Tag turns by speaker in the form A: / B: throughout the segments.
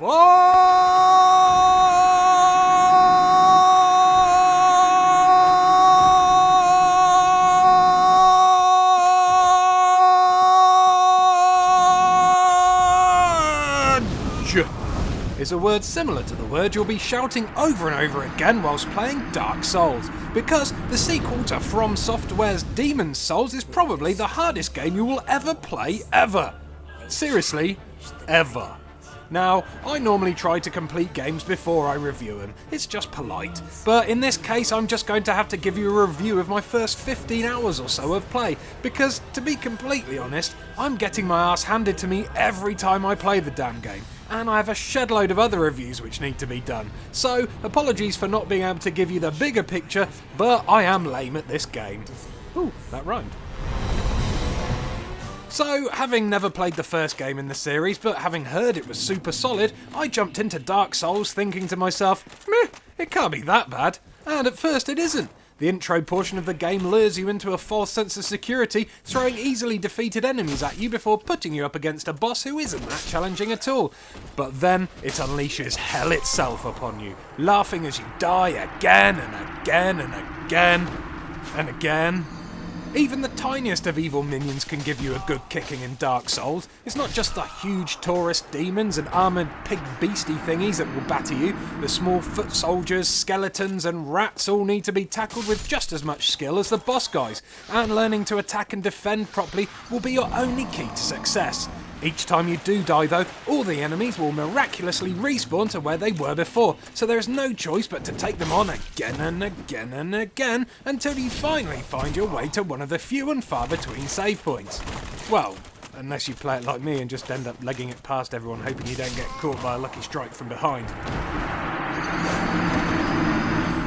A: Is a word similar to the word you'll be shouting over and over again whilst playing Dark Souls, because the sequel to From Software's Demon's Souls is probably the hardest game you will ever play ever. Seriously, ever. Now, I normally try to complete games before I review them, it's just polite, but in this case I'm just going to have to give you a review of my first 15 hours or so of play, because to be completely honest, I'm getting my ass handed to me every time I play the damn game, and I have a shed load of other reviews which need to be done, so apologies for not being able to give you the bigger picture, but I am lame at this game. Ooh, that rhymed. So, having never played the first game in the series, but having heard it was super solid, I jumped into Dark Souls thinking to myself, meh, it can't be that bad. And at first it isn't. The intro portion of the game lures you into a false sense of security, throwing easily defeated enemies at you before putting you up against a boss who isn't that challenging at all. But then it unleashes hell itself upon you, laughing as you die again and again and again and again. Even the tiniest of evil minions can give you a good kicking in Dark Souls. It's not just the huge tourist demons and armoured pig beastie thingies that will batter you. The small foot soldiers, skeletons and rats all need to be tackled with just as much skill as the boss guys, and learning to attack and defend properly will be your only key to success. Each time you do die though, all the enemies will miraculously respawn to where they were before, so there is no choice but to take them on again and again and again until you finally find your way to one of the few and far between save points. Well, unless you play it like me and just end up legging it past everyone hoping you don't get caught by a lucky strike from behind.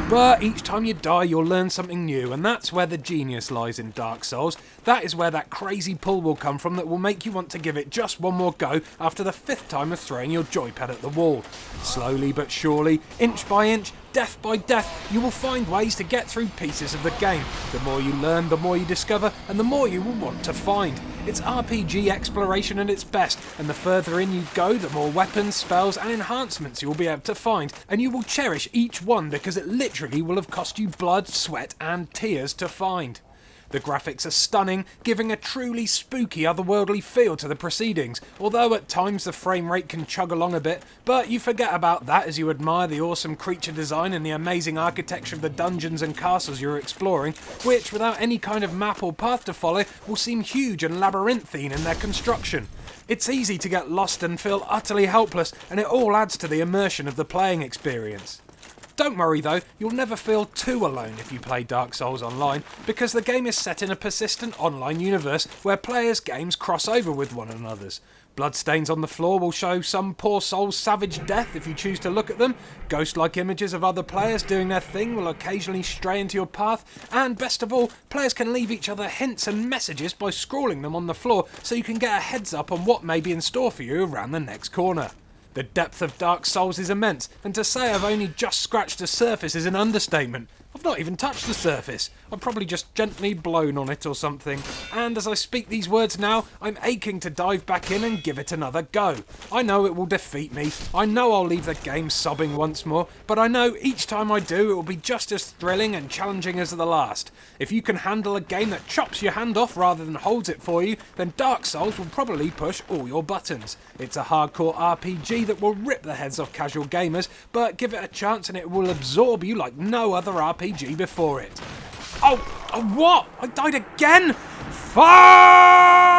A: But each time you die you'll learn something new, and that's where the genius lies in Dark Souls. That is where that crazy pull will come from that will make you want to give it just one more go after the 5th time of throwing your joypad at the wall. Slowly but surely, inch by inch, death by death, you will find ways to get through pieces of the game. The more you learn, the more you discover, and the more you will want to find. It's RPG exploration at its best, and the further in you go, the more weapons, spells and enhancements you will be able to find, and you will cherish each one because it literally will have cost you blood, sweat and tears to find. The graphics are stunning, giving a truly spooky otherworldly feel to the proceedings, although at times the frame rate can chug along a bit, but you forget about that as you admire the awesome creature design and the amazing architecture of the dungeons and castles you're exploring, which without any kind of map or path to follow will seem huge and labyrinthine in their construction. It's easy to get lost and feel utterly helpless, and it all adds to the immersion of the playing experience. Don't worry though, you'll never feel too alone if you play Dark Souls online, because the game is set in a persistent online universe where players' games cross over with one another's. Bloodstains on the floor will show some poor soul's savage death if you choose to look at them. Ghost-like images of other players doing their thing will occasionally stray into your path, and best of all, players can leave each other hints and messages by scrawling them on the floor so you can get a heads up on what may be in store for you around the next corner. The depth of Dark Souls is immense, and to say I've only just scratched the surface is an understatement. I've not even touched the surface. I've probably just gently blown on it or something. And as I speak these words now, I'm aching to dive back in and give it another go. I know it will defeat me. I know I'll leave the game sobbing once more, but I know each time I do it will be just as thrilling and challenging as the last. If you can handle a game that chops your hand off rather than holds it for you, then Dark Souls will probably push all your buttons. It's a hardcore RPG that will rip the heads off casual gamers, but give it a chance and it will absorb you like no other RPG before it. Oh, what? I died again? Fuck!